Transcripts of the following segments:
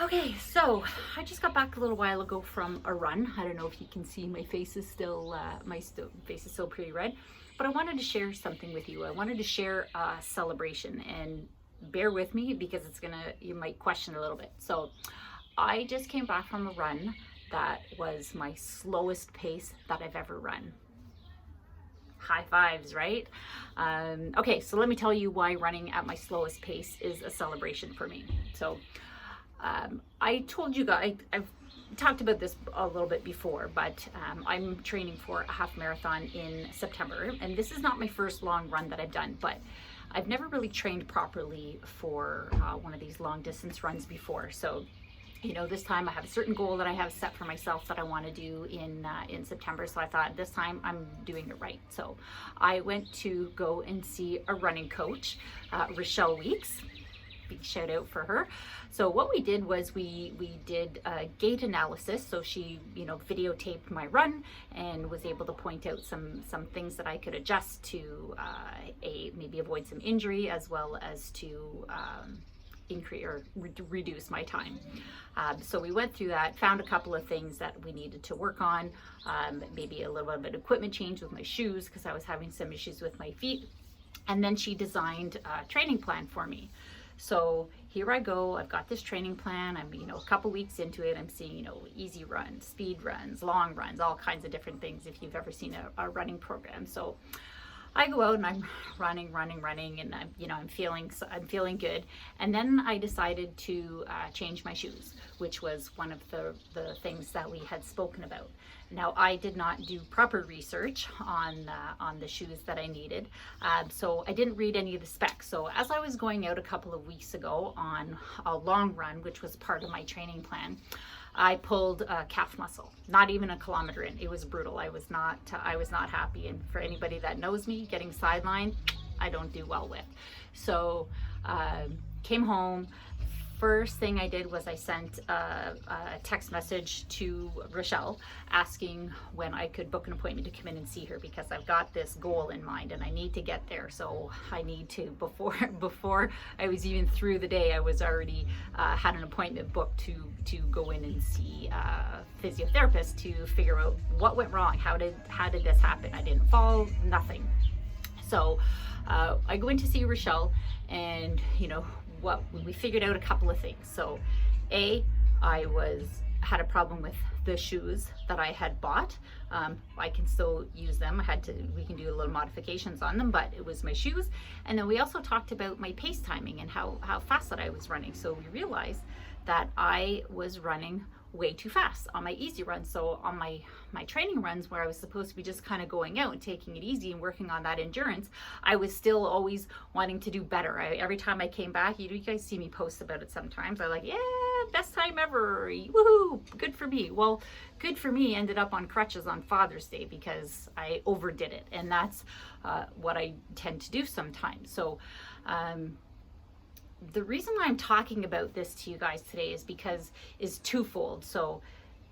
Okay, so I just got back a little while ago from a run. I don't know if you can see my face is still face is still pretty red, but I wanted to share something with you. I wanted to share a celebration, and bear with me because you might question a little bit. So I just came back from a run that was my slowest pace that I've ever run. High fives, right? Okay, so let me tell you why running at my slowest pace is a celebration for me. So I told you guys, I've talked about this a little bit before, but I'm training for a half marathon in September, and this is not my first long run that I've done, but I've never really trained properly for one of these long distance runs before. So, this time I have a certain goal that I have set for myself that I want to do in September. So I thought this time I'm doing it right. So I went to go and see a running coach, Rochelle Weeks. Big shout out for her. So what we did was we did a gait analysis. So she videotaped my run and was able to point out some things that I could adjust to maybe avoid some injury, as well as to increase or reduce my time. So we went through that, found a couple of things that we needed to work on, maybe a little bit of equipment change with my shoes because I was having some issues with my feet. And then she designed a training plan for me. So here I go, I've got this training plan. I'm, a couple weeks into it. I'm seeing, easy runs, speed runs, long runs, all kinds of different things if you've ever seen a running program. So I go out and I'm running, and I'm feeling good. And then I decided to change my shoes, which was one of the things that we had spoken about. Now, I did not do proper research on the shoes that I needed, so I didn't read any of the specs. So as I was going out a couple of weeks ago on a long run, which was part of my training plan, I pulled a calf muscle, not even a kilometer in. It was brutal. I was not happy. And for anybody that knows me, getting sidelined, I don't do well with. So came home. First thing I did was I sent a text message to Rochelle asking when I could book an appointment to come in and see her, because I've got this goal in mind and I need to get there. So I need to, before I was even through the day, I was already had an appointment booked to go in and see a physiotherapist to figure out what went wrong. How did this happen? I didn't fall, nothing. So I go in to see Rochelle, and we figured out a couple of things. So I had a problem with the shoes that I had bought. I can still use them. We can do a little modifications on them, but it was my shoes. And then we also talked about my pace timing and how fast that I was running. So we realized that I was running way too fast on my easy runs. So on my training runs, where I was supposed to be just kind of going out and taking it easy and working on that endurance, I was still always wanting to do better. Every time I came back, you guys see me post about it sometimes. I'm like, yeah, best time ever, woohoo, good for me. Well, good for me ended up on crutches on Father's Day because I overdid it, and that's what I tend to do sometimes. So the reason why I'm talking about this to you guys today is twofold. So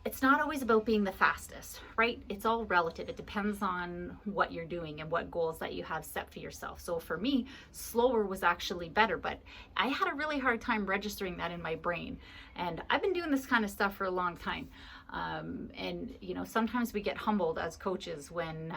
it's not always about being the fastest, right? It's all relative. It depends on what you're doing and what goals that you have set for yourself. So for me, slower was actually better, but I had a really hard time registering that in my brain. And I've been doing this kind of stuff for a long time. And sometimes we get humbled as coaches when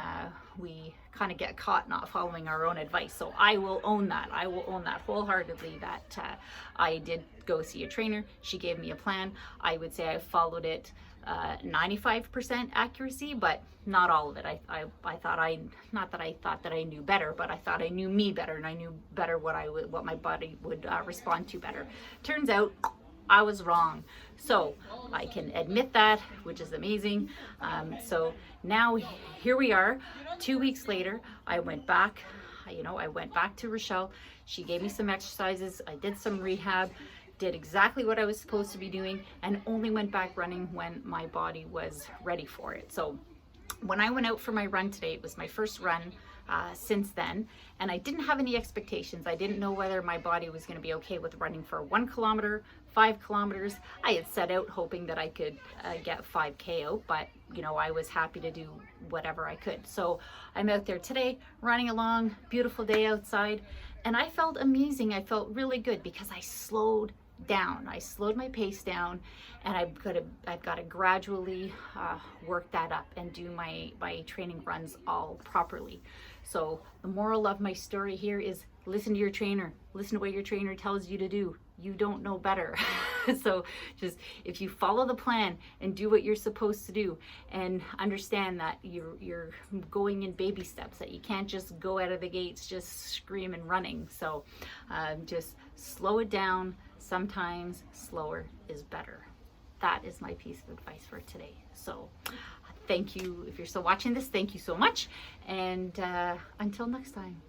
we kind of get caught not following our own advice. So I will own that. I will own that wholeheartedly, that I did go see a trainer. She gave me a plan. I would say I followed it 95% accuracy, but not all of it. Not that I thought that I knew better, but I thought I knew me better, and I knew better what my body would respond to better. Turns out I was wrong. So I can admit that, which is amazing. So now here we are, 2 weeks later. I went back to Rochelle. She gave me some exercises. I did some rehab, did exactly what I was supposed to be doing, and only went back running when my body was ready for it. So when I went out for my run today, it was my first run since then, and I didn't have any expectations. I didn't know whether my body was going to be okay with running for 1 kilometer, 5 kilometers. I had set out hoping that I could get 5K out, but I was happy to do whatever I could. So I'm out there today running along, beautiful day outside, and I felt amazing. I felt really good because I slowed down. I slowed my pace down, and I've got to gradually work that up and do my training runs all properly. So the moral of my story here is listen to your trainer. Listen to what your trainer tells you to do. You don't know better. So just if you follow the plan and do what you're supposed to do, and understand that you're going in baby steps, that you can't just go out of the gates just screaming running. So just slow it down. Sometimes slower is better. That is my piece of advice for today. So thank you. If you're still watching this, thank you so much. And until next time.